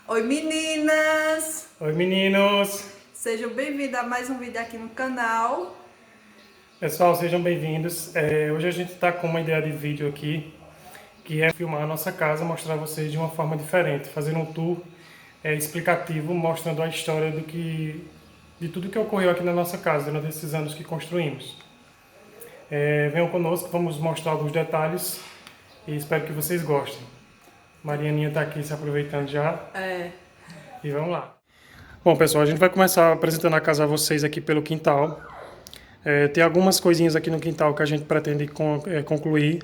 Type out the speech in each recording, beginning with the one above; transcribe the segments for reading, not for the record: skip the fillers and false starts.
Oi meninas! Oi meninos! Sejam bem-vindos a mais um vídeo aqui no canal. Pessoal, sejam bem-vindos. Hoje a gente está com uma ideia de vídeo aqui, que é filmar a nossa casa, mostrar a vocês de uma forma diferente, fazer um tour explicativo, mostrando a história de tudo que ocorreu aqui na nossa casa durante esses anos que construímos. Venham conosco, vamos mostrar alguns detalhes e espero que vocês gostem. Marianinha está aqui se aproveitando já e vamos lá. Bom, pessoal, a gente vai começar apresentando a casa a vocês aqui pelo quintal. Tem algumas coisinhas aqui no quintal que a gente pretende concluir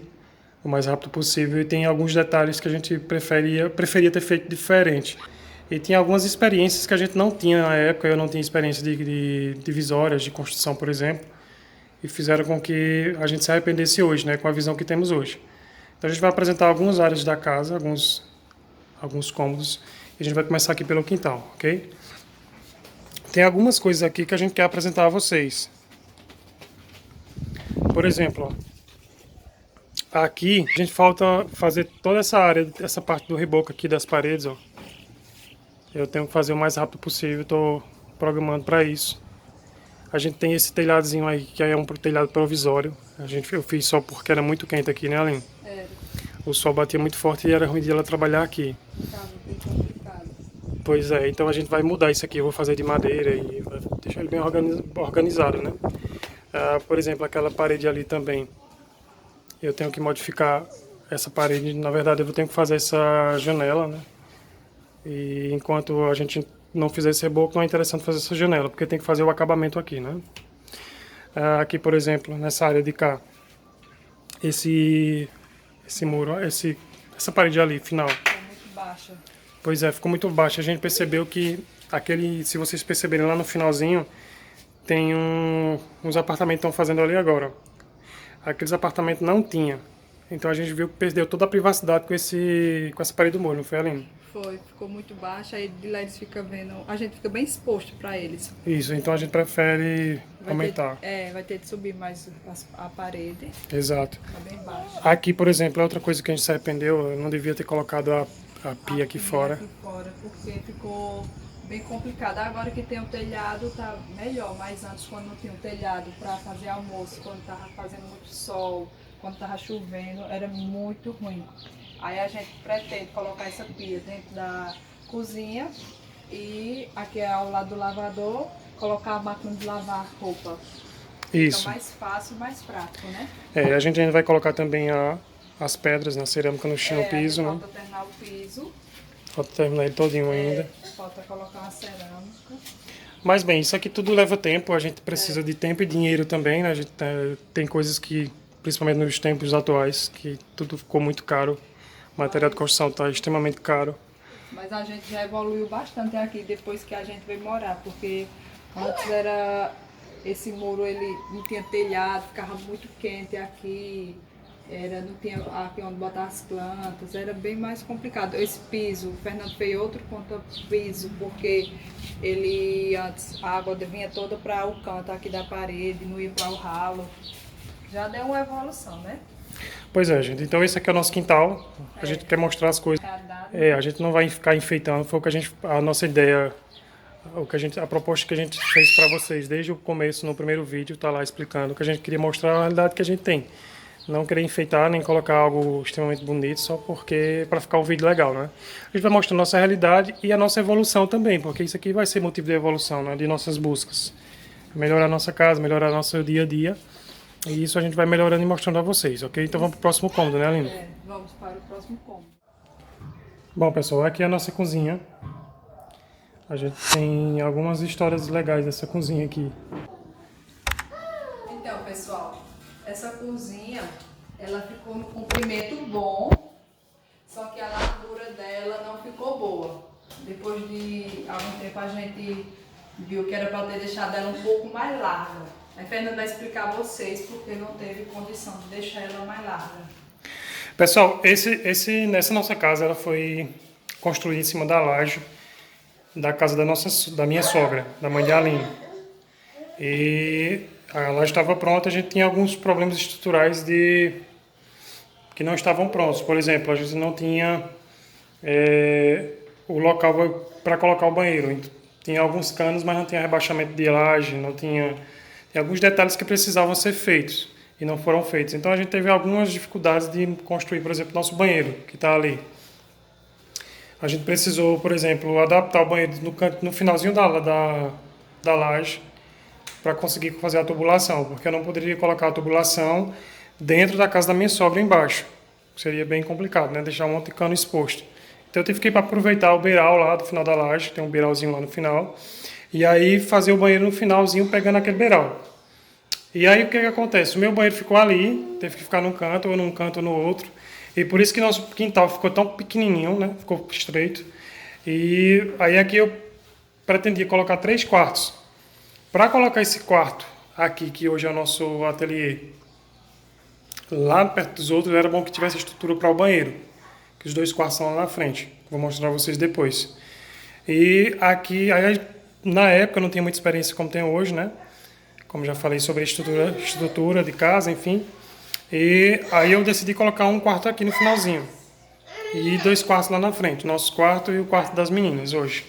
o mais rápido possível e tem alguns detalhes que a gente preferia ter feito diferente. E tem algumas experiências que a gente não tinha na época, eu não tinha experiência de divisórias, de construção, por exemplo, e fizeram com que a gente se arrependesse hoje, né, com a visão que temos hoje. Então a gente vai apresentar algumas áreas da casa, alguns cômodos, e a gente vai começar aqui pelo quintal, ok? Tem algumas coisas aqui que a gente quer apresentar a vocês. Por exemplo, ó, aqui a gente falta fazer toda essa área, essa parte do reboco aqui das paredes, ó. Eu tenho que fazer o mais rápido possível, estou programando para isso. A gente tem esse telhadozinho aí, que é um telhado provisório. Eu fiz só porque era muito quente aqui, né, Aline? Era, O sol batia muito forte e era ruim de ela trabalhar aqui. estava bem complicado. Pois é, então a gente vai mudar isso aqui, eu vou fazer de madeira e vai deixar ele bem organizado, né? Por exemplo, aquela parede ali também. Eu tenho que modificar essa parede, na verdade eu tenho que fazer essa janela, né? E enquanto a gente não fizer esse reboco, não é interessante fazer essa janela, porque tem que fazer o acabamento aqui, né? Aqui, por exemplo, nessa área de cá, esse muro, essa parede ali, final. Está muito baixa. Pois é, ficou muito baixo. A gente percebeu que se vocês perceberem lá no finalzinho, tem uns apartamentos que estão fazendo ali agora. Aqueles apartamentos não tinha. Então a gente viu que perdeu toda a privacidade com essa parede do muro, não foi, Aline? Ficou muito baixa, aí de lá eles ficam vendo, a gente fica bem exposto para eles. Isso, então a gente prefere aumentar. Vai ter de subir mais a parede, Exato. está bem baixa. Aqui, por exemplo, é outra coisa que a gente se arrependeu, eu não devia ter colocado a pia aqui fora. Aqui fora, porque ficou bem complicado. Agora que tem o telhado tá melhor, mas antes quando não tinha o telhado para fazer almoço, quando tava fazendo muito sol, quando tava chovendo, era muito ruim. Aí a gente pretende colocar essa pia dentro da cozinha e aqui ao lado do lavador colocar a máquina de lavar roupa. Isso. Fica mais fácil e mais prático, né? A gente ainda vai colocar também as pedras na cerâmica no chão, piso, né? Falta terminar o piso. Falta terminar ele todinho ainda. Falta colocar uma cerâmica. Mas bem, isso aqui tudo leva tempo, a gente precisa de tempo e dinheiro também, né? A gente tem coisas que, principalmente nos tempos atuais, que tudo ficou muito caro. O material de construção está extremamente caro. Mas a gente já evoluiu bastante aqui depois que a gente veio morar, porque antes era esse muro, ele não tinha telhado, ficava muito quente aqui, não tinha aqui onde botar as plantas, era bem mais complicado. Esse piso, o Fernando fez outro piso, porque antes a água vinha toda para o canto aqui da parede, não ia para o ralo. Já deu uma evolução, né? Pois é, gente. Então esse aqui é o nosso quintal. A gente quer mostrar as coisas. A gente não vai ficar enfeitando. Foi o que a nossa ideia, a proposta que a gente fez para vocês desde o começo, no primeiro vídeo, tá lá explicando que a gente queria mostrar a realidade que a gente tem. Não querer enfeitar nem colocar algo extremamente bonito só porque para ficar um vídeo legal, né? A gente vai mostrar a nossa realidade e a nossa evolução também, porque isso aqui vai ser motivo de evolução, né? De nossas buscas. Melhorar a nossa casa, melhorar nosso dia a dia. E isso a gente vai melhorando e mostrando a vocês, ok? Então vamos para o próximo cômodo, né, Aline? Vamos para o próximo cômodo. Bom, pessoal, aqui é a nossa cozinha. A gente tem algumas histórias legais dessa cozinha aqui. Então, pessoal, essa cozinha, ela ficou no comprimento bom, só que a largura dela não ficou boa. Depois de algum tempo a gente viu que era para ter deixado ela um pouco mais larga. A Fernanda vai explicar a vocês porque não teve condição de deixar ela mais larga. Pessoal, nessa nossa casa, ela foi construída em cima da laje da casa da minha sogra, da mãe de Aline. E a laje estava pronta, a gente tinha alguns problemas estruturais que não estavam prontos. Por exemplo, a gente não tinha o local para colocar o banheiro. Tinha alguns canos, mas não tinha rebaixamento de laje, não tinha... Tem alguns detalhes que precisavam ser feitos e não foram feitos. Então a gente teve algumas dificuldades de construir, por exemplo, nosso banheiro, que está ali. A gente precisou, por exemplo, adaptar o banheiro no finalzinho da laje para conseguir fazer a tubulação, porque eu não poderia colocar a tubulação dentro da casa da minha sogra embaixo. Seria bem complicado, né? Deixar um monte de cano exposto. Então eu tive que ir para aproveitar o beiral lá do final da laje, tem um beiralzinho lá no final, e aí fazer o banheiro no finalzinho pegando aquele beiral. E aí o que acontece? O meu banheiro ficou ali, teve que ficar num canto ou no outro, e por isso que nosso quintal ficou tão pequenininho, né? Ficou estreito. E aí aqui eu pretendia colocar 3 quartos. Para colocar esse quarto aqui, que hoje é o nosso ateliê, lá perto dos outros, era bom que tivesse estrutura para o banheiro, que os 2 quartos estão lá na frente. Vou mostrar a vocês depois. E aqui, aí, na época, eu não tinha muita experiência como tenho hoje, né? Como já falei sobre a estrutura de casa, enfim. E aí eu decidi colocar um quarto aqui no finalzinho. E 2 quartos lá na frente, o nosso quarto e o quarto das meninas hoje.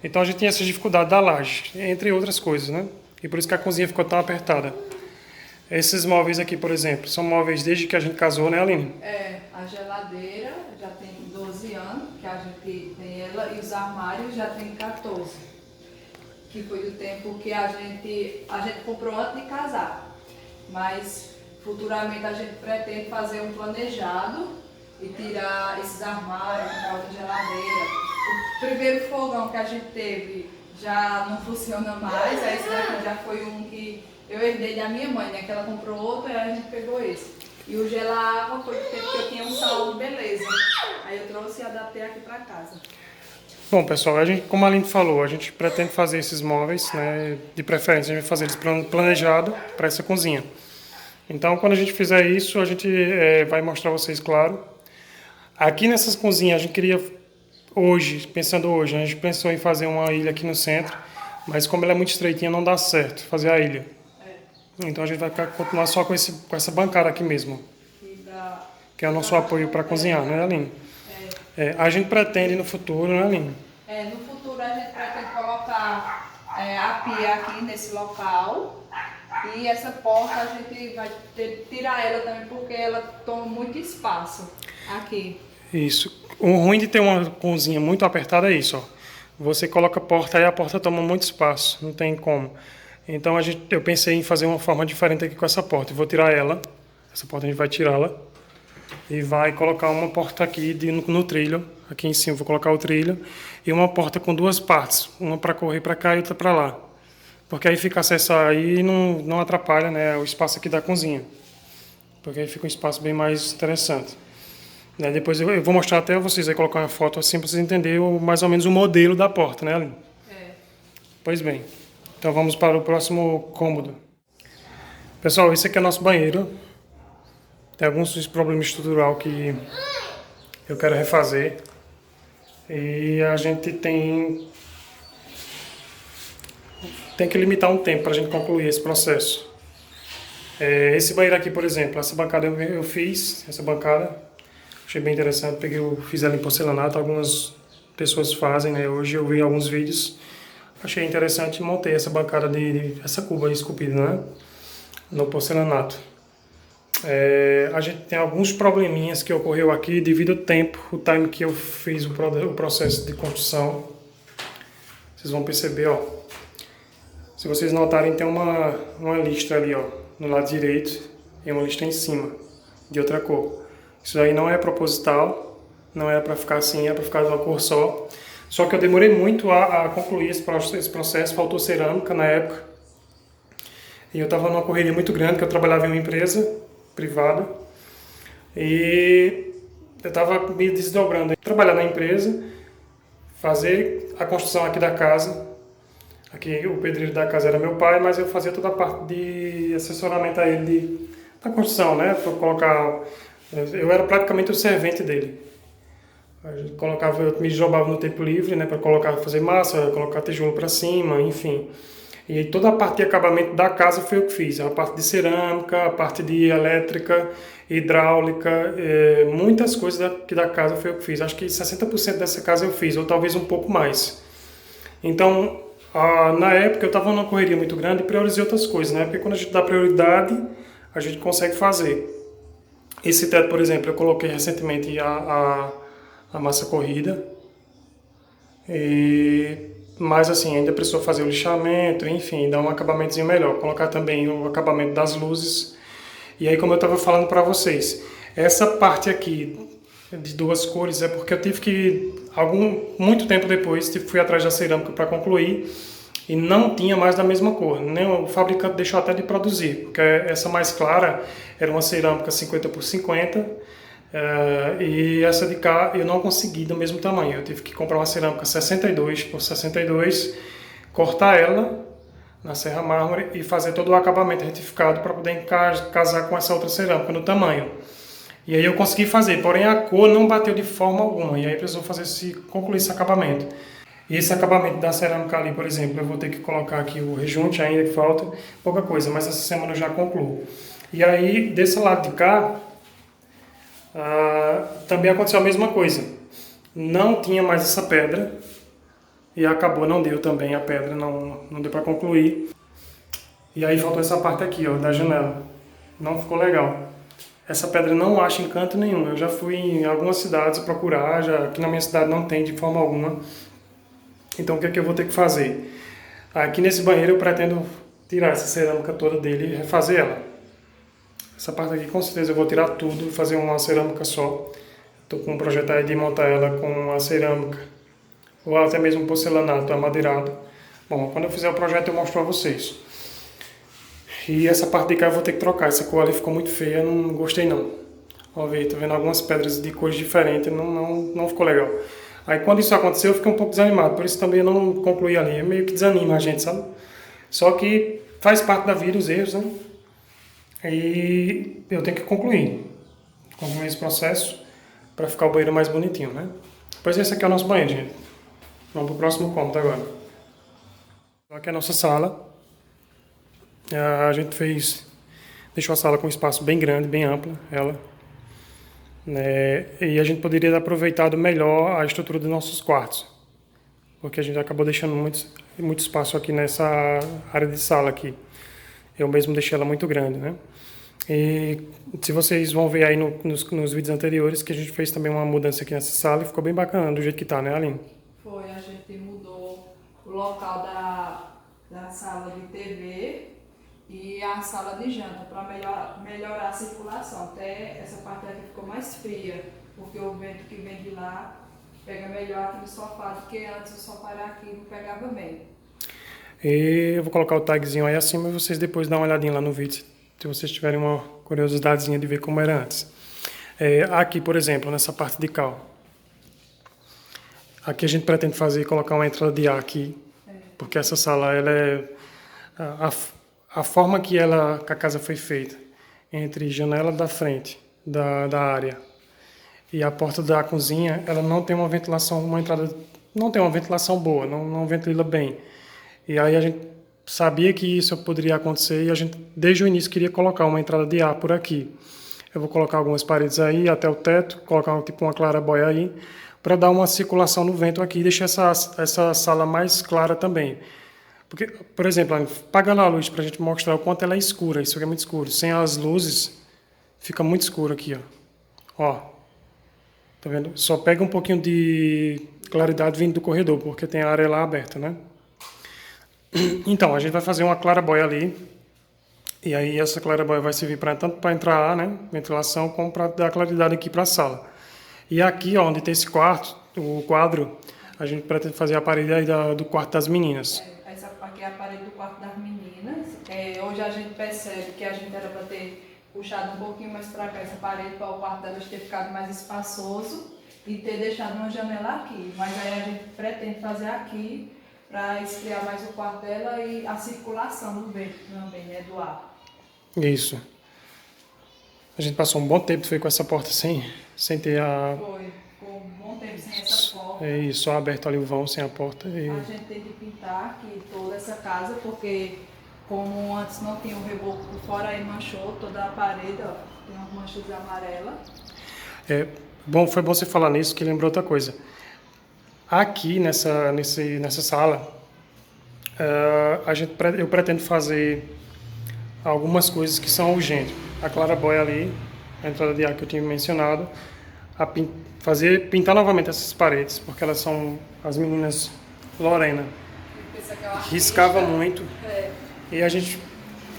Então a gente tinha essa dificuldade da laje, entre outras coisas, né? E por isso que a cozinha ficou tão apertada. Esses móveis aqui, por exemplo, são móveis desde que a gente casou, né, Aline? A geladeira já tem 12 anos, que a gente tem ela, e os armários já tem 14. Que foi do tempo que a gente comprou antes de casar. Mas futuramente a gente pretende fazer um planejado e tirar esses armários, comprar outra geladeira. O primeiro fogão que a gente teve já não funciona mais, aí esse daqui já foi um que eu herdei da minha mãe, né? Que ela comprou outro e aí a gente pegou esse. E o gela-água foi porque eu tinha um salão de beleza. Aí eu trouxe e adaptei aqui para casa. Bom, pessoal, como a Aline falou, a gente pretende fazer esses móveis, né? De preferência, a gente vai fazer eles planejado para essa cozinha. Então, quando a gente fizer isso, a gente vai mostrar a vocês, claro. Aqui nessas cozinhas, a gente queria pensando hoje, a gente pensou em fazer uma ilha aqui no centro, mas como ela é muito estreitinha, não dá certo fazer a ilha. Então a gente vai continuar só com essa bancada aqui mesmo, que é o nosso apoio para cozinhar, né, Aline? A gente pretende no futuro, né, Aline? No futuro a gente pretende colocar a pia aqui nesse local. E essa porta a gente vai ter que tirar ela também, porque ela toma muito espaço aqui. Isso. O ruim de ter uma cozinha muito apertada é isso, ó. Você coloca a porta e a porta toma muito espaço, não tem como. Então eu pensei em fazer uma forma diferente aqui com essa porta. Eu vou tirar ela, essa porta a gente vai tirá-la e vai colocar uma porta aqui no trilho. Aqui em cima vou colocar o trilho e uma porta com 2 partes, uma para correr para cá e outra para lá. Porque aí fica acesso aí e não atrapalha, né, o espaço aqui da cozinha. Porque aí fica um espaço bem mais interessante. Depois eu vou mostrar até vocês aí, colocar uma foto assim para vocês entenderem mais ou menos o modelo da porta, né, Aline? Pois bem, então vamos para o próximo cômodo. Pessoal, esse aqui é nosso banheiro. Tem alguns problemas estruturais que eu quero refazer. E a gente tem que limitar um tempo para a gente concluir esse processo. Esse banheiro aqui, por exemplo, essa bancada eu fiz, essa bancada. Achei bem interessante, fiz ela em porcelanato, algumas pessoas fazem, né? Hoje eu vi alguns vídeos, achei interessante e montei essa bancada essa cuba esculpida, né? No porcelanato. A gente tem alguns probleminhas que ocorreu aqui devido ao tempo, o time que eu fiz o processo de construção. Vocês vão perceber, ó. Se vocês notarem, tem uma listra ali, ó, no lado direito e uma listra em cima, de outra cor. Isso aí não é proposital, não era para ficar assim, era para ficar de uma cor só. Só que eu demorei muito a concluir esse processo, faltou cerâmica na época. E eu estava numa correria muito grande, que eu trabalhava em uma empresa privada. E eu estava me desdobrando. Trabalhar na empresa, fazer a construção aqui da casa. Aqui o pedreiro da casa era meu pai, mas eu fazia toda a parte de assessoramento a ele da construção, né? Para colocar... Eu era praticamente o servente dele. Eu me jogava no tempo livre, né, para fazer massa, colocar tijolo para cima, enfim. E aí toda a parte de acabamento da casa foi eu que fiz. A parte de cerâmica, a parte de elétrica, hidráulica, muitas coisas aqui da casa foi eu que fiz. Acho que 60% dessa casa eu fiz, ou talvez um pouco mais. Então, na época eu estava numa correria muito grande e priorizei outras coisas, né? Porque quando a gente dá prioridade, a gente consegue fazer. Esse teto, por exemplo, eu coloquei recentemente a massa corrida. Mas assim, ainda precisou fazer o lixamento, enfim, dar um acabamentozinho melhor. Colocar também o acabamento das luzes. E aí, como eu estava falando para vocês, essa parte aqui de duas cores é porque eu tive que, muito tempo depois, fui atrás da cerâmica para concluir e não tinha mais da mesma cor. Nem o fabricante deixou até de produzir, porque essa mais clara era uma cerâmica 50 por 50 e essa de cá eu não consegui do mesmo tamanho. Eu tive que comprar uma cerâmica 62 por 62, cortar ela na serra mármore e fazer todo o acabamento retificado para poder casar com essa outra cerâmica no tamanho. E aí eu consegui fazer, porém a cor não bateu de forma alguma, e aí precisou concluir esse acabamento. E esse acabamento da cerâmica ali, por exemplo, eu vou ter que colocar aqui o rejunte ainda, que falta pouca coisa, mas essa semana eu já concluo. E aí, desse lado de cá, também aconteceu a mesma coisa. Não tinha mais essa pedra, e acabou, não deu também a pedra, não deu para concluir. E aí faltou essa parte aqui, ó, da janela. Não ficou legal. Essa pedra não acha em canto nenhum. Eu já fui em algumas cidades procurar, aqui na minha cidade não tem de forma alguma. Então o que é que eu vou ter que fazer? Aqui nesse banheiro eu pretendo tirar essa cerâmica toda dele e refazer ela. Essa parte aqui com certeza eu vou tirar tudo e fazer uma cerâmica só. Estou com um projeto aí de montar ela com a cerâmica, ou até mesmo porcelanato amadeirado. Bom, quando eu fizer o projeto eu mostro para vocês. E essa parte de cá eu vou ter que trocar, essa cor ali ficou muito feia, não gostei não. Ó, ver, tô vendo algumas pedras de cores diferentes, não ficou legal. Aí quando isso aconteceu eu fiquei um pouco desanimado, por isso também eu não concluí ali, meio que desanima a gente, sabe? Só que faz parte da vida os erros, né? E eu tenho que concluir esse processo para ficar o banheiro mais bonitinho, né? Pois esse aqui é o nosso banheiro, gente. Vamos pro próximo cômodo agora. Aqui é a nossa sala. A gente deixou a sala com um espaço bem grande, bem ampla, né? E a gente poderia ter aproveitado melhor a estrutura dos nossos quartos, porque a gente acabou deixando muito espaço aqui nessa área de sala aqui. Eu mesmo deixei ela muito grande, né? E se vocês vão ver aí nos vídeos anteriores que a gente fez também uma mudança aqui nessa sala e ficou bem bacana do jeito que tá, né, Aline? Foi, a gente mudou o local da sala de TV e a sala de janta para melhorar a circulação. Até essa parte aqui ficou mais fria, porque o vento que vem de lá pega melhor aqui no sofá, porque antes o sofá era aqui não pegava bem. E eu vou colocar o tagzinho aí acima e vocês depois dão uma olhadinha lá no vídeo, se vocês tiverem uma curiosidadezinha de ver como era antes. Aqui, por exemplo, nessa parte de cá, aqui a gente pretende colocar uma entrada de ar aqui, porque essa sala, ela a forma que a casa foi feita, entre janela da frente da área e a porta da cozinha, ela não tem uma ventilação, não tem uma ventilação boa, não ventila bem. E aí a gente sabia que isso poderia acontecer e a gente, desde o início, queria colocar uma entrada de ar por aqui. Eu vou colocar algumas paredes aí, até o teto, colocar tipo uma clarabóia aí, para dar uma circulação no vento aqui e deixar essa sala mais clara também. Porque, por exemplo, apaga lá a luz para a gente mostrar o quanto ela é escura. Isso aqui é muito escuro. Sem as luzes, fica muito escuro aqui, ó. Tá vendo? Só pega um pouquinho de claridade vindo do corredor, porque tem a área lá aberta, né? Então, a gente vai fazer uma clarabóia ali. E aí essa clarabóia vai servir tanto para entrar ar, né? Ventilação, como para dar claridade aqui para a sala. E aqui, ó, onde tem esse o quadro, a gente pretende fazer a parede aí do quarto das meninas. Essa aqui é a parede do quarto das meninas. Hoje a gente percebe que a gente era para ter puxado um pouquinho mais para cá essa parede, para o quarto delas ter ficado mais espaçoso e ter deixado uma janela aqui. Mas aí a gente pretende fazer aqui para esfriar mais o quarto dela e a circulação do vento também, né, do ar. Isso. A gente passou um bom tempo com essa porta sem ter Ficou um bom tempo sem essa porta. porta. É isso, só aberto ali o vão, sem a porta. E... A gente tem que pintar aqui toda essa casa, porque como antes não tinha o reboco por fora, aí manchou toda a parede, ó. Tem umas manchas amarelas. Bom, foi bom você falar nisso, que lembrou outra coisa. Aqui nessa sala, eu pretendo fazer algumas coisas que são urgentes. A claraboia ali, a entrada de ar que eu tinha mencionado, pintar novamente essas paredes, porque elas são as meninas Lorena riscava muito e a gente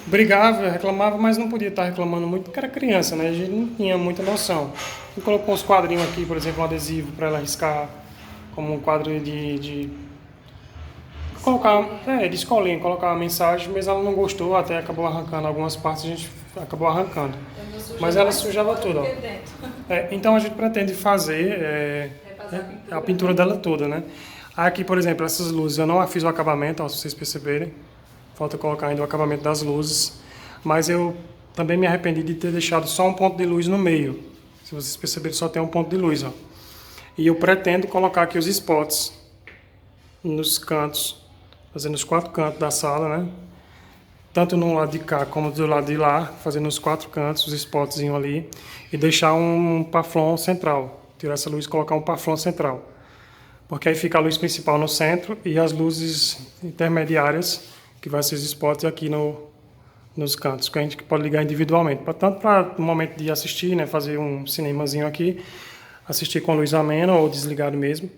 brigava, reclamava, mas não podia estar reclamando muito porque era criança, né? A gente não tinha muita noção. E colocou uns quadrinhos aqui, por exemplo, um adesivo para ela riscar, como um quadro de colocar, de escolinha, colocar uma mensagem, mas ela não gostou, até acabou arrancando algumas partes, a gente acabou arrancando. Mas ela sujava tudo, ó. Então a gente pretende fazer a pintura dela toda, né? Aqui, por exemplo, essas luzes, eu não fiz o acabamento, ó, se vocês perceberem. Falta colocar ainda o acabamento das luzes. Mas eu também me arrependi de ter deixado só um ponto de luz no meio. Se vocês perceberem, só tem um ponto de luz, ó. E eu pretendo colocar aqui os spots nos cantos, fazendo os 4 cantos da sala, né? Tanto no lado de cá como do lado de lá, fazendo os 4 cantos, os spotzinhos ali. E deixar um paflon central. Tirar essa luz e colocar um paflon central. Porque aí fica a luz principal no centro e as luzes intermediárias, que vai ser os spots aqui nos cantos, que a gente pode ligar individualmente. Tanto para no momento de assistir, né, fazer um cinemazinho aqui, assistir com luz amena ou desligado mesmo.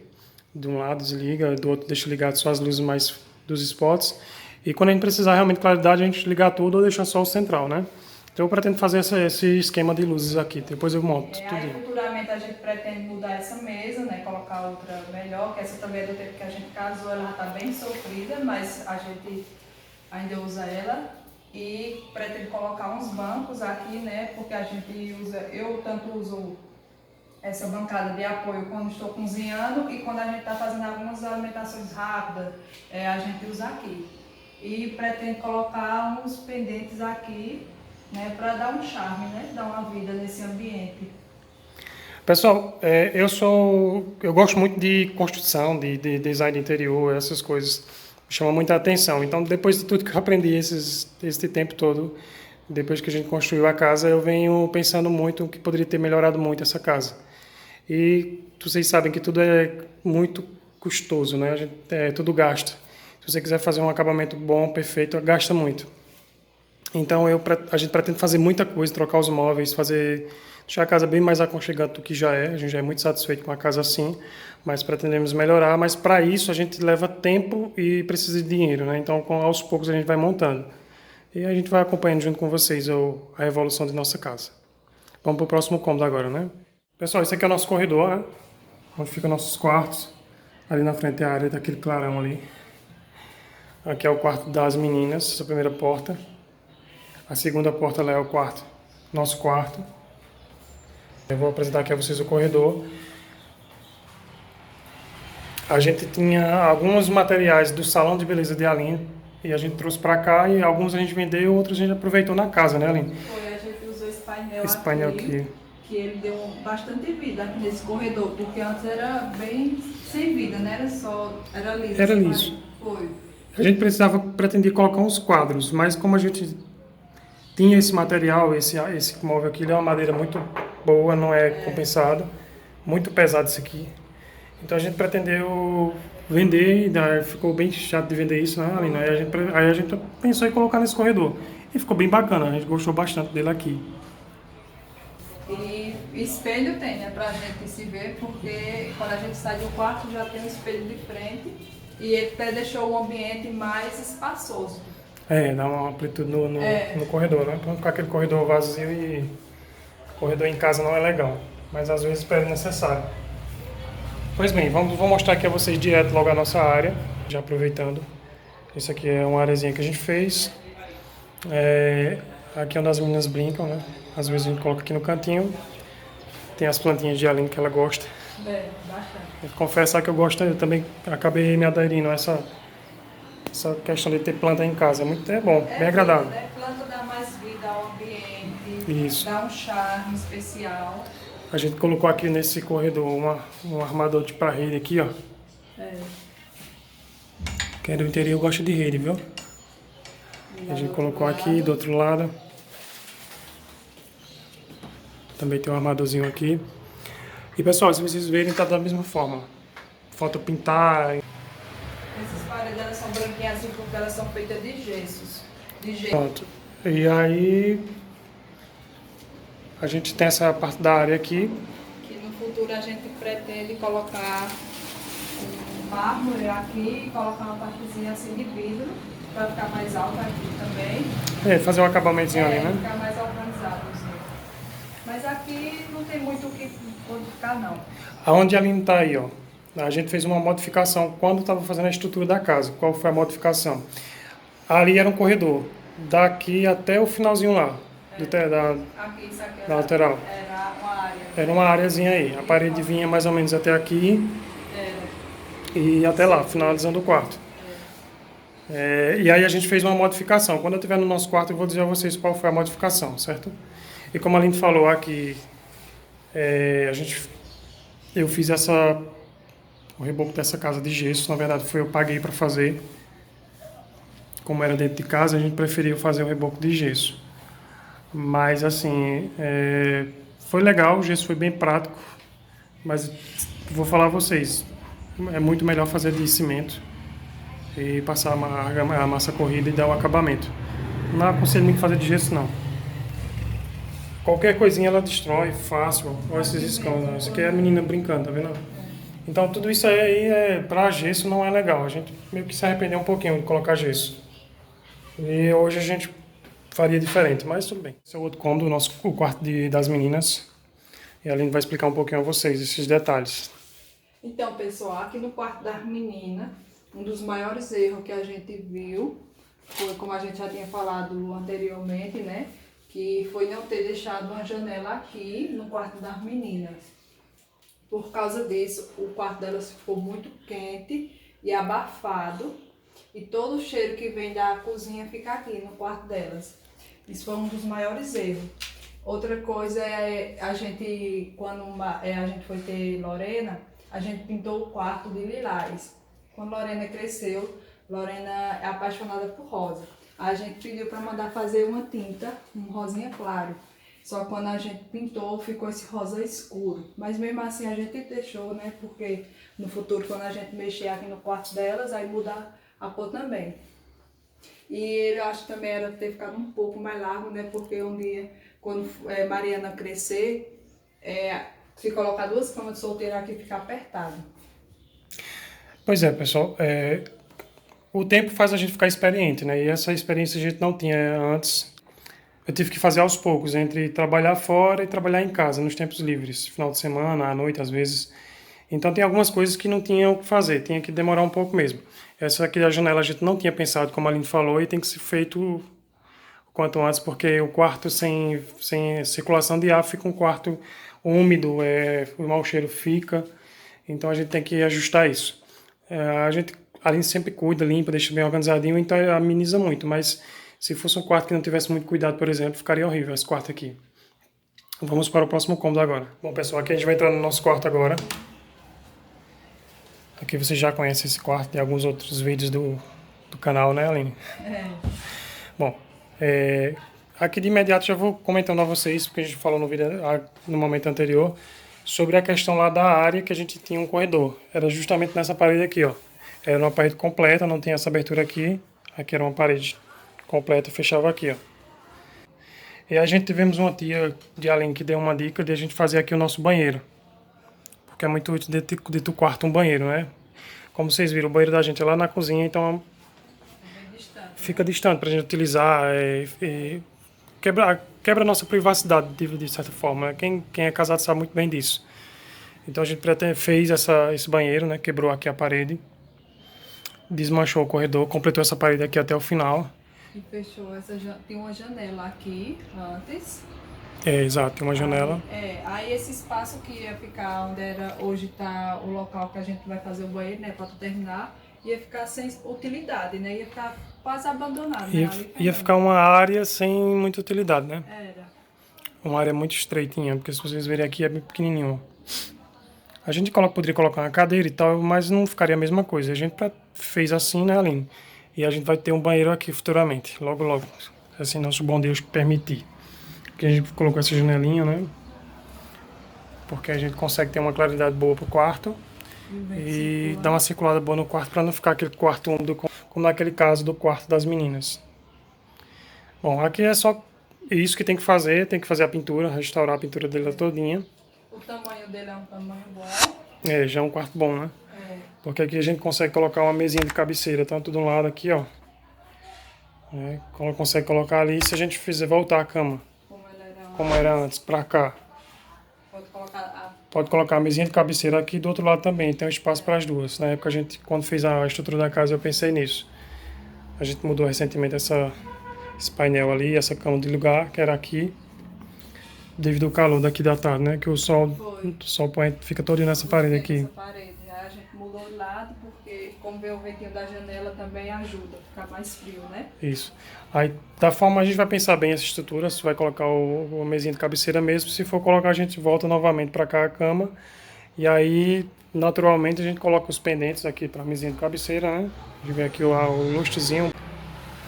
De um lado desliga, do outro deixa ligado só as luzes mais dos spots. E quando a gente precisar realmente de claridade, a gente ligar tudo ou deixar só o central, né? Então eu pretendo fazer esse esquema de luzes aqui, depois eu monto tudo. Aí futuramente a gente pretende mudar essa mesa, né? Colocar outra melhor, que essa também é do tempo que a gente casou, ela já está bem sofrida, mas a gente ainda usa ela. E pretendo colocar uns bancos aqui, né? Porque a gente usa, eu tanto uso essa bancada de apoio quando estou cozinhando e quando a gente está fazendo algumas alimentações rápidas, a gente usa aqui. E pretendo colocar uns pendentes aqui, né, para dar um charme, né, dar uma vida nesse ambiente. Pessoal, eu gosto muito de construção, de design de interior, essas coisas me chamam muita atenção. Então, depois de tudo que eu aprendi esse tempo todo, depois que a gente construiu a casa, eu venho pensando muito que poderia ter melhorado muito essa casa. E vocês sabem que tudo é muito custoso, né? Tudo gasta. Se você quiser fazer um acabamento bom, perfeito, gasta muito. Então a gente pretende fazer muita coisa, trocar os móveis, deixar a casa bem mais aconchegante do que já é. A gente já é muito satisfeito com a casa assim, mas pretendemos melhorar. Mas para isso a gente leva tempo e precisa de dinheiro, né? Então aos poucos a gente vai montando. E a gente vai acompanhando junto com vocês a evolução de nossa casa. Vamos para o próximo cômodo agora, né? Pessoal, esse aqui é o nosso corredor, né? Onde ficam nossos quartos. Ali na frente é a área daquele clarão ali. Aqui é o quarto das meninas, essa primeira porta. A segunda porta lá é o quarto, nosso quarto. Eu vou apresentar aqui a vocês o corredor. A gente tinha alguns materiais do salão de beleza de Aline e a gente trouxe para cá e alguns a gente vendeu, outros a gente aproveitou na casa, né, Aline? Foi, a gente usou esse painel aqui, que ele deu bastante vida aqui nesse corredor, porque antes era bem sem vida, né? Era liso. Era liso. Foi. A gente pretendia colocar uns quadros, mas como a gente tinha esse material, esse móvel aqui, ele é uma madeira muito boa, não é compensado, muito pesado isso aqui. Então a gente pretendeu vender, e ficou bem chato de vender isso, né, Aline? Aí a gente pensou em colocar nesse corredor. E ficou bem bacana, a gente gostou bastante dele aqui. E espelho tem, né, pra gente se ver, porque quando a gente sai do quarto já tem um espelho de frente e ele até deixou o ambiente mais espaçoso. Dá uma amplitude no corredor, né? Pra não ficar aquele corredor vazio e corredor em casa não é legal, mas às vezes é necessário. Pois bem, vou mostrar aqui a vocês direto logo a nossa área, já aproveitando. Isso aqui é uma areazinha que a gente fez. Aqui é onde as meninas brincam, né? Às vezes a gente coloca aqui no cantinho. Tem as plantinhas de Aline que ela gosta. Bastante. Confesso que eu também acabei me aderindo a essa questão de ter planta em casa. É bom, bem agradável. Né? Planta dá mais vida ao ambiente, Isso. dá um charme especial. A gente colocou aqui nesse corredor um armador de parede aqui, ó. Quem é do interior gosta de rede, viu? A gente colocou aqui do outro lado. Também tem um armadorzinho aqui. E pessoal, se vocês verem, tá da mesma forma. Falta pintar. Essas paredes elas são branquinhas assim porque elas são feitas de gessos. De gesso. Pronto. E aí a gente tem essa parte da área aqui. Que no futuro a gente pretende colocar um mármore aqui e colocar uma partezinha assim de vidro para ficar mais alta aqui também. Fazer um acabamentozinho ali, né? Ficar mais organizado. Assim. Mas aqui não tem muito o que modificar não. Aonde a Aline tá aí, ó. A gente fez uma modificação quando estava fazendo a estrutura da casa. Qual foi a modificação? Ali era um corredor. Daqui até o finalzinho lá. Aqui, isso aqui da lateral. Era uma área. Era uma áreazinha aí. A parede vinha mais ou menos até aqui. E até lá, finalizando o quarto. E aí a gente fez uma modificação. Quando eu estiver no nosso quarto, eu vou dizer a vocês qual foi a modificação, certo? E como a Aline falou aqui, eu fiz o reboco dessa casa de gesso. Na verdade, eu paguei para fazer. Como era dentro de casa, a gente preferiu fazer o reboco de gesso. Mas assim, foi legal, o gesso foi bem prático. Mas vou falar a vocês, é muito melhor fazer de cimento e passar a massa corrida e dar o acabamento. Não aconselho nem fazer de gesso, não. Qualquer coisinha ela destrói fácil. Olha esses escãos, né? Isso aqui é a menina brincando, tá vendo? Então tudo isso aí para gesso não é legal. A gente meio que se arrependeu um pouquinho de colocar gesso. E hoje a gente faria diferente, mas tudo bem. Esse é o outro cômodo, o quarto das meninas. E a Aline vai explicar um pouquinho a vocês esses detalhes. Então, pessoal, aqui no quarto das meninas, um dos maiores erros que a gente viu foi, como a gente já tinha falado anteriormente, né? Que foi não ter deixado uma janela aqui no quarto das meninas. Por causa disso, o quarto delas ficou muito quente e abafado. E todo o cheiro que vem da cozinha fica aqui no quarto delas. Isso foi um dos maiores erros. Outra coisa a gente, quando a gente foi ter Lorena, a gente pintou o quarto de lilás. Quando Lorena cresceu, Lorena é apaixonada por rosa. A gente pediu para mandar fazer uma tinta, um rosinha claro. Só que quando a gente pintou, ficou esse rosa escuro. Mas mesmo assim a gente deixou, né? Porque no futuro, quando a gente mexer aqui no quarto delas, aí muda a cor também. E eu acho que também era ter ficado um pouco mais largo, né? Porque um dia, quando Mariana crescer, se colocar duas camas de solteira aqui, fica apertado. Pois é, pessoal. O tempo faz a gente ficar experiente, né? E essa experiência a gente não tinha antes. Eu tive que fazer aos poucos, entre trabalhar fora e trabalhar em casa, nos tempos livres. Final de semana, à noite, às vezes. Então tem algumas coisas que não tinha o que fazer, tinha que demorar um pouco mesmo. Essa aqui da janela a gente não tinha pensado, como a Aline falou, e tem que ser feito o quanto antes, porque o quarto sem circulação de ar fica um quarto úmido, o mau cheiro fica, então a gente tem que ajustar isso. A Aline sempre cuida, limpa, deixa bem organizadinho, então ameniza muito, mas se fosse um quarto que não tivesse muito cuidado, por exemplo, ficaria horrível esse quarto aqui. Vamos para o próximo cômodo agora. Bom, pessoal, aqui a gente vai entrar no nosso quarto agora. Aqui você já conhece esse quarto de alguns outros vídeos do canal, né, Aline? Bom, aqui de imediato já vou comentando a vocês, porque a gente falou no vídeo no momento anterior, sobre a questão lá da área que a gente tinha um corredor. Era justamente nessa parede aqui, ó. Era uma parede completa, não tem essa abertura aqui. Aqui era uma parede completa, fechava aqui, ó. E a gente tivemos uma tia de Aline que deu uma dica de a gente fazer aqui o nosso banheiro. Porque é muito útil dentro do quarto um banheiro, né? Como vocês viram, o banheiro da gente é lá na cozinha, então fica distante para a gente utilizar e quebra a nossa privacidade de certa forma, né? Quem é casado sabe muito bem disso. Então a gente fez esse banheiro, né? Quebrou aqui a parede, desmanchou o corredor, completou essa parede aqui até o final. E fechou tem uma janela aqui antes. Exato, tem uma janela. Aí esse espaço que ia ficar onde hoje está o local que a gente vai fazer o banheiro, né, para terminar, ia ficar sem utilidade, né, ia ficar quase abandonado. Ia ficar uma área sem muita utilidade, né? Era. uma área muito estreitinha, porque se vocês verem aqui é bem pequenininho. A gente poderia colocar uma cadeira e tal, mas não ficaria a mesma coisa. A gente fez assim, né, Aline? E a gente vai ter um banheiro aqui futuramente, logo, logo. Assim, nosso bom Deus permitir. Porque a gente colocou essa janelinha, né? Porque a gente consegue ter uma claridade boa pro quarto. E dar uma circulada boa no quarto para não ficar aquele quarto úmido como naquele caso do quarto das meninas. Bom, aqui é só isso que tem que fazer a pintura, restaurar a pintura dele todinha. O tamanho dele é um tamanho bom. É, já é um quarto bom, né? É. Porque aqui a gente consegue colocar uma mesinha de cabeceira, tanto de um lado aqui, ó. Consegue colocar ali, se a gente fizer voltar a cama, como era antes, pra cá. Pode colocar a mesinha de cabeceira aqui do outro lado também, tem um espaço para as duas. Na época, quando fez a estrutura da casa, eu pensei nisso. A gente mudou recentemente esse painel ali, essa cama de lugar, que era aqui, devido ao calor daqui da tarde, né? Que o sol fica todo nessa parede aqui. Nessa parede. Aí a gente mudou de lado, porque como vê o ventinho da janela também ajuda a ficar mais frio, né? Isso. Aí, da forma, a gente vai pensar bem essa estrutura, se vai colocar a mesinha de cabeceira mesmo. Se for colocar, a gente volta novamente para cá a cama. E aí, naturalmente, a gente coloca os pendentes aqui para a mesinha de cabeceira, né? A gente vê aqui o lustrozinho,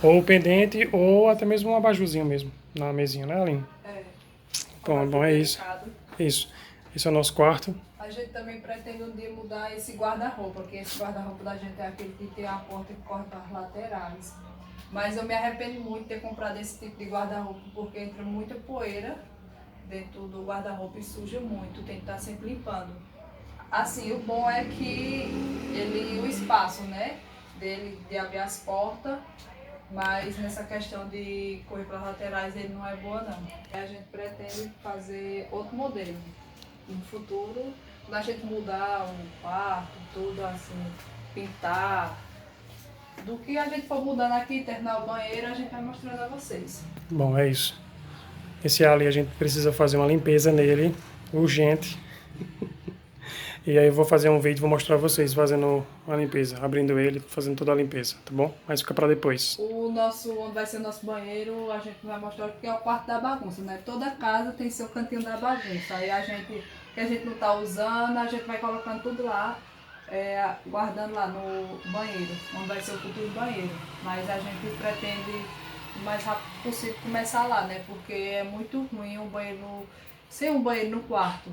ou o pendente, ou até mesmo um abajurzinho mesmo, na mesinha, né, Aline? É. Bom, é isso. Isso. Esse é o nosso quarto. A gente também pretende um dia mudar esse guarda-roupa, porque esse guarda-roupa da gente é aquele que tem a porta que corre para as laterais. Mas eu me arrependo muito de ter comprado esse tipo de guarda-roupa, porque entra muita poeira dentro do guarda-roupa e suja muito, tem que estar sempre limpando. Assim, o bom é que o espaço, né, dele de abrir as portas, mas nessa questão de correr para as laterais ele não é boa não. A gente pretende fazer outro modelo. No futuro, quando a gente mudar o quarto, tudo assim, pintar, do que a gente for mudando aqui, terminar o banheiro, a gente vai mostrando a vocês. Bom, é isso. Esse ali a gente precisa fazer uma limpeza nele, urgente. E aí eu vou fazer um vídeo, vou mostrar a vocês fazendo a limpeza, abrindo ele, fazendo toda a limpeza, tá bom? Mas fica pra depois. Onde vai ser o nosso banheiro, a gente vai mostrar porque é o quarto da bagunça, né? Toda casa tem seu cantinho da bagunça. Aí que a gente não tá usando, a gente vai colocando tudo lá, guardando lá no banheiro, onde vai ser o futuro banheiro. Mas a gente pretende o mais rápido possível começar lá, né? Porque é muito ruim sem um banheiro no quarto.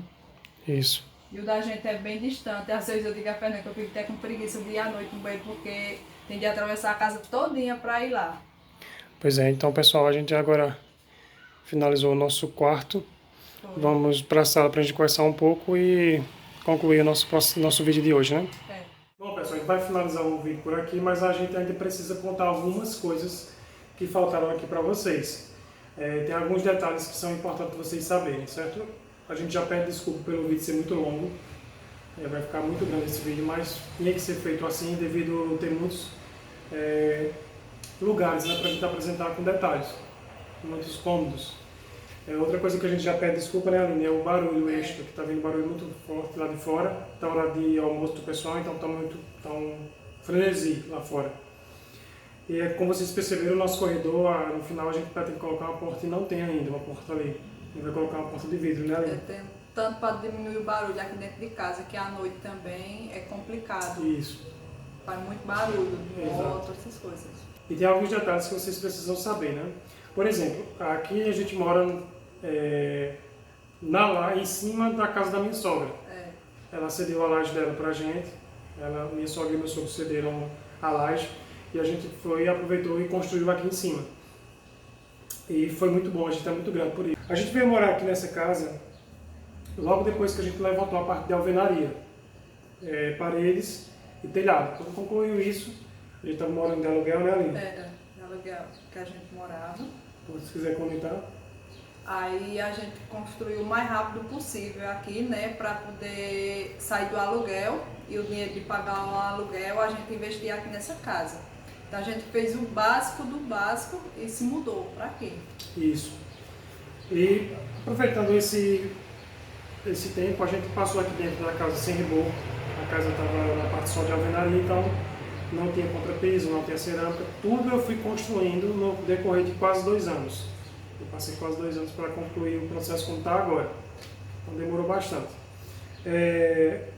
Isso. E o da gente é bem distante. Às vezes eu digo a Fernanda que eu fico até com preguiça de ir à noite no banheiro, porque tem de atravessar a casa todinha para ir lá. Pois é, então pessoal, a gente agora finalizou o nosso quarto. Foi. Vamos para a sala para a gente conversar um pouco e concluir o nosso vídeo de hoje, né? É. Bom pessoal, a gente vai finalizar o vídeo por aqui, mas a gente ainda precisa contar algumas coisas que faltaram aqui para vocês. Tem alguns detalhes que são importantes vocês saberem, certo? A gente já pede desculpa pelo vídeo ser muito longo, vai ficar muito grande esse vídeo, mas tinha que ser feito assim devido a ter muitos lugares, né, para a gente apresentar com detalhes, muitos cômodos. Outra coisa que a gente já pede desculpa, né, Aline, é o barulho extra, que está vindo barulho muito forte lá de fora, está hora de almoço do pessoal, então está um frenesi lá fora. E como vocês perceberam, o nosso corredor, no final a gente pretende colocar uma porta e não tem ainda uma porta ali. E vai colocar uma porta de vidro, né, Aline? Tanto para diminuir o barulho aqui dentro de casa, que à noite também é complicado. Isso. Faz muito barulho, moto, essas coisas. E tem alguns detalhes que vocês precisam saber, né? Por exemplo, aqui a gente mora em cima da casa da minha sogra. Ela cedeu a laje dela pra gente. Minha sogra e meu sogro cederam a laje. E a gente aproveitou e construiu aqui em cima. E foi muito bom, a gente está muito grato por isso. A gente veio morar aqui nessa casa logo depois que a gente levantou a parte de alvenaria, paredes e telhado. Quando concluiu isso, a gente estava morando de aluguel, né, Aline? Era de aluguel que a gente morava. Se quiser comentar. Aí a gente construiu o mais rápido possível aqui, né, para poder sair do aluguel e o dinheiro de pagar o aluguel a gente investir aqui nessa casa. Então a gente fez o básico do básico e se mudou para aqui. Isso. E aproveitando esse tempo, a gente passou aqui dentro da casa sem reboco. A casa estava na parte só de alvenaria, então não tinha contrapiso, não tinha cerâmica. Tudo eu fui construindo no decorrer de quase 2 anos. Eu passei quase 2 anos para concluir o processo como está agora. Então demorou bastante.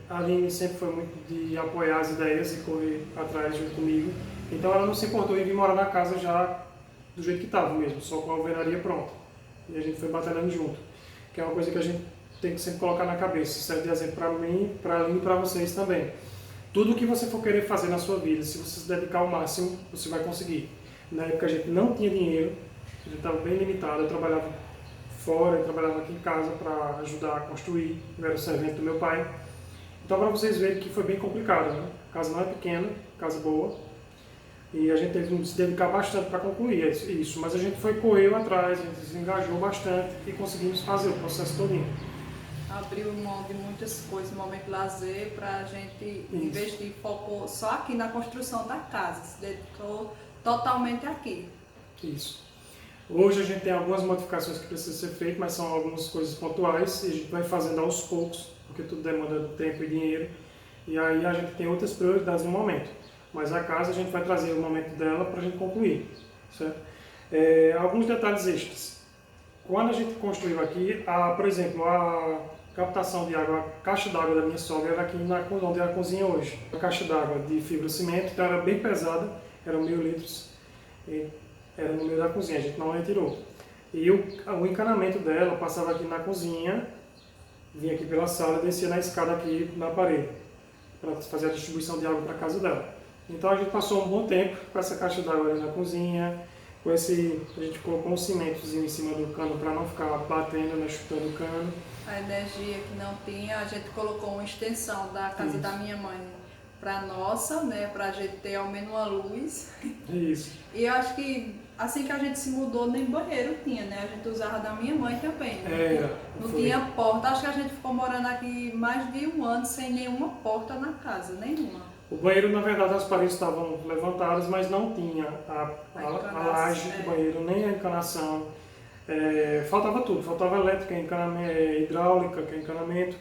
A Aline sempre foi muito de apoiar as ideias e correr atrás junto comigo. Então ela não se importou em vir morar na casa já do jeito que estava mesmo, só com a alvenaria pronta. E a gente foi batalhando junto, que é uma coisa que a gente tem que sempre colocar na cabeça. Isso serve de exemplo para mim, para a Aline e para vocês também. Tudo o que você for querer fazer na sua vida, se você se dedicar ao máximo, você vai conseguir. Na época a gente não tinha dinheiro, a gente estava bem limitado, eu trabalhava fora, eu trabalhava aqui em casa para ajudar a construir, eu era o servente do meu pai. Então para vocês verem que foi bem complicado, né? A casa não é pequena, casa boa, e a gente teve que se dedicar bastante para concluir isso, mas a gente correu atrás, a gente se engajou bastante e conseguimos fazer o processo todinho. Abriu mão de muitas coisas, momento de lazer, para a gente investir, focou só aqui na construção da casa, se dedicou totalmente aqui. Isso. Hoje a gente tem algumas modificações que precisam ser feitas, mas são algumas coisas pontuais e a gente vai fazendo aos poucos, porque tudo demanda tempo e dinheiro, e aí a gente tem outras prioridades no momento. Mas a casa a gente vai trazer o momento dela para a gente concluir, certo? Alguns detalhes extras. Quando a gente construiu aqui, por exemplo, a captação de água, a caixa d'água da minha sogra era aqui onde é a cozinha hoje. A caixa d'água de fibra cimento, então era bem pesada, eram 1000 litros, e era no meio da cozinha, a gente não retirou. E o encanamento dela passava aqui na cozinha, vinha aqui pela sala e descia na escada aqui na parede, para fazer a distribuição de água para a casa dela. Então a gente passou um bom tempo com essa caixa d'água ali na cozinha, a gente colocou um cimentozinho em cima do cano para não ficar batendo, né, chutando o cano. A energia que não tinha, a gente colocou uma extensão da casa da minha mãe para nossa, né, para a gente ter ao menos uma luz. Isso. E eu acho que assim que a gente se mudou, nem banheiro tinha, né? A gente usava da minha mãe também. Né? Não tinha porta. Acho que a gente ficou morando aqui mais de 1 ano sem nenhuma porta na casa, nenhuma. O banheiro, na verdade, as paredes estavam levantadas, mas não tinha a laje do banheiro, nem a encanação. Faltava tudo, faltava elétrica, hidráulica, que é encanamento,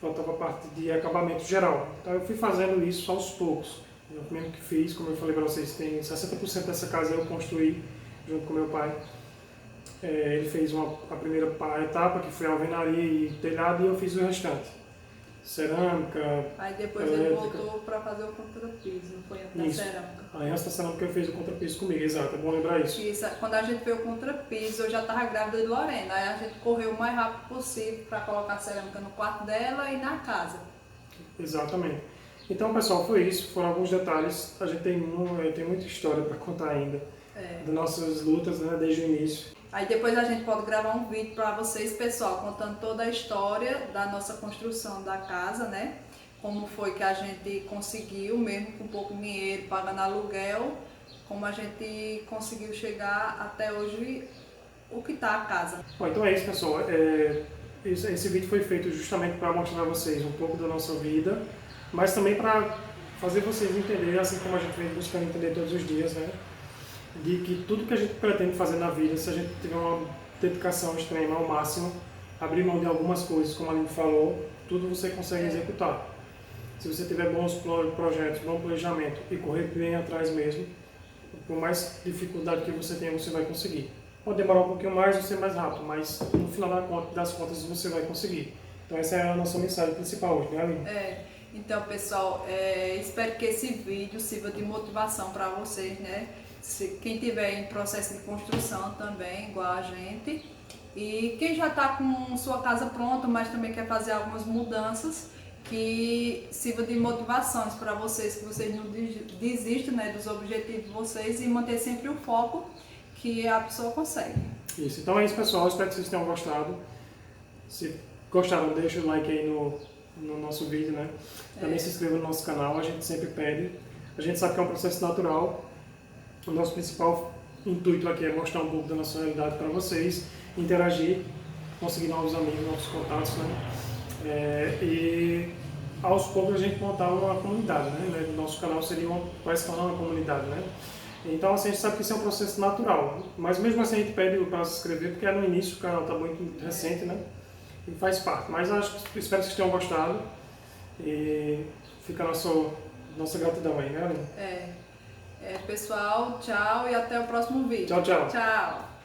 faltava a parte de acabamento geral. Então eu fui fazendo isso aos poucos. Eu mesmo que fiz, como eu falei para vocês, tem 60% dessa casa eu construí junto com meu pai. Ele fez a primeira etapa, que foi a alvenaria e telhado, e eu fiz o restante. Cerâmica. Aí depois elétrica. Ele voltou para fazer o contrapiso, não foi antes da cerâmica. Aí antes da cerâmica eu fiz o contrapiso comigo, exato, é bom lembrar isso. Quando a gente fez o contrapiso, eu já estava grávida de Lorena, aí a gente correu o mais rápido possível para colocar a cerâmica no quarto dela e na casa. Exatamente. Então, pessoal, foi isso, foram alguns detalhes. A gente tem muita história para contar ainda, das nossas lutas, né, desde o início. Aí depois a gente pode gravar um vídeo para vocês, pessoal, contando toda a história da nossa construção da casa, né? Como foi que a gente conseguiu, mesmo com pouco dinheiro, pagando aluguel, como a gente conseguiu chegar até hoje, o que está a casa. Bom, então é isso, pessoal. Esse vídeo foi feito justamente para mostrar a vocês um pouco da nossa vida, mas também para fazer vocês entenderem, assim como a gente vem buscando entender todos os dias, né? De que tudo que a gente pretende fazer na vida, se a gente tiver uma dedicação extrema ao máximo, abrir mão de algumas coisas, como a Aline falou, tudo você consegue executar. Se você tiver bons projetos, bom planejamento e correr bem atrás mesmo, por mais dificuldade que você tenha, você vai conseguir. Pode demorar um pouquinho mais ou ser mais rápido, mas no final das contas você vai conseguir. Então essa é a nossa mensagem principal hoje, né, Aline? Então, pessoal, espero que esse vídeo sirva de motivação para vocês, né? Quem tiver em processo de construção também, igual a gente, e quem já está com sua casa pronta, mas também quer fazer algumas mudanças, que sirva de motivações para vocês, que vocês não desistam, né, dos objetivos de vocês e manter sempre o foco que a pessoa consegue. Isso, então é isso, pessoal, espero que vocês tenham gostado. Se gostaram, deixa o like aí no nosso vídeo, né? Também se inscreva no nosso canal, a gente sempre pede. A gente sabe que é um processo natural. O nosso principal intuito aqui é mostrar um pouco da nossa realidade para vocês, interagir, conseguir novos amigos, novos contatos, né? E aos poucos a gente montar uma comunidade, né? O nosso canal vai se tornar uma comunidade, né? Então assim, a gente sabe que isso é um processo natural, mas mesmo assim a gente pede para se inscrever, porque é no início, o canal está muito recente, né? E faz parte, mas espero que vocês tenham gostado e fica a nossa gratidão aí, né, Aline? Pessoal, tchau e até o próximo vídeo. Tchau, tchau. Tchau.